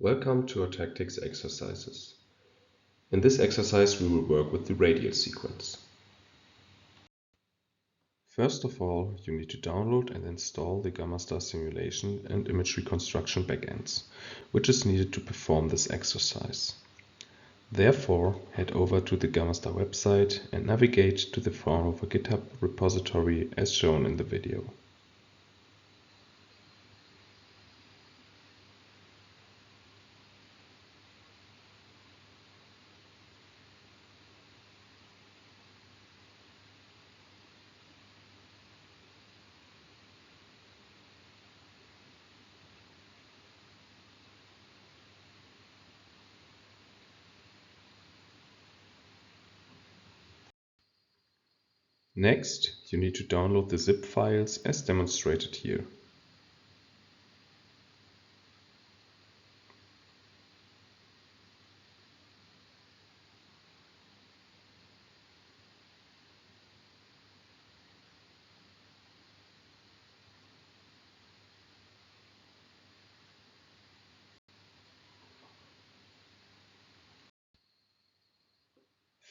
Welcome to our TACTIX exercises. In this exercise we will work with the radial sequence. First of all, you need to download and install the gammaStar simulation and image reconstruction backends, which is needed to perform this exercise. Therefore, head over to the gammaStar website and navigate to the Fraunhofer GitHub repository as shown in the video. Next, you need to download the zip files as demonstrated here.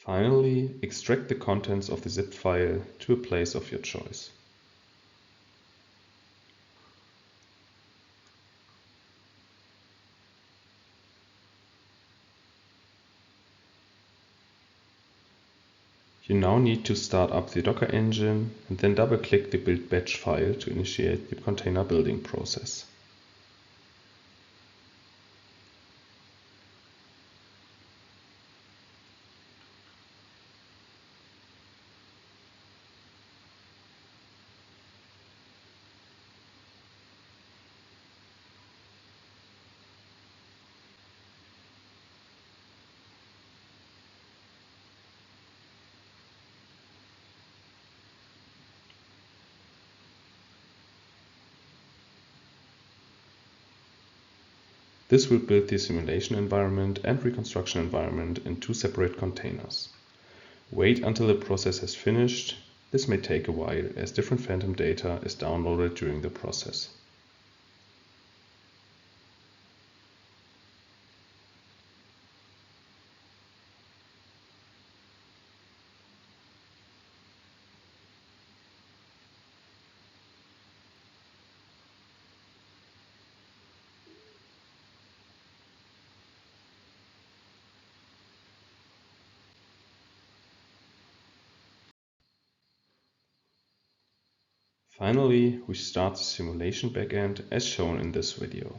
Finally, extract the contents of the zip file to a place of your choice. You now need to start up the Docker engine and then double-click the build batch file to initiate the container building process. This will build the simulation environment and reconstruction environment in two separate containers. Wait until the process has finished. This may take a while as different phantom data is downloaded during the process. Finally, we start the simulation backend as shown in this video.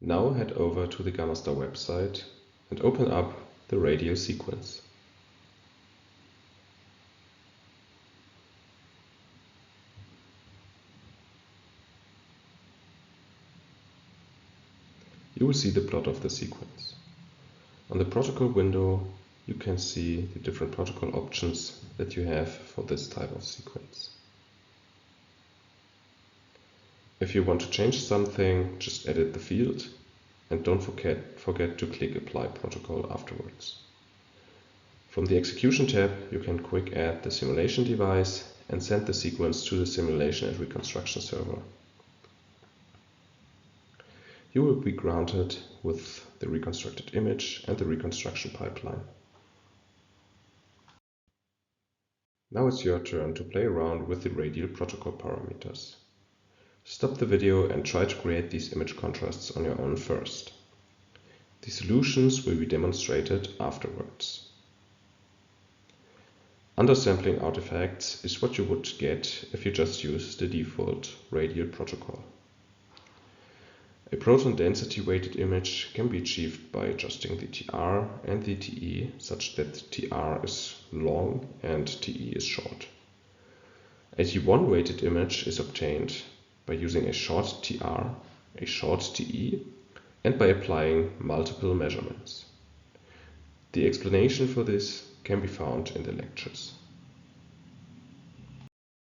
Now head over to the gammaStar website and open up the radial sequence. You will see the plot of the sequence. On the protocol window, you can see the different protocol options that you have for this type of sequence. If you want to change something, just edit the field and don't forget to click Apply Protocol afterwards. From the Execution tab, you can quick add the simulation device and send the sequence to the simulation and reconstruction server. You will be granted with the reconstructed image and the reconstruction pipeline. Now it's your turn to play around with the radial protocol parameters. Stop the video and try to create these image contrasts on your own first. The solutions will be demonstrated afterwards. Undersampling artifacts is what you would get if you just use the default radial protocol. A proton density weighted image can be achieved by adjusting the TR and the TE such that TR is long and TE is short. A T1 weighted image is obtained by using a short TR, a short TE, and by applying multiple measurements. The explanation for this can be found in the lectures.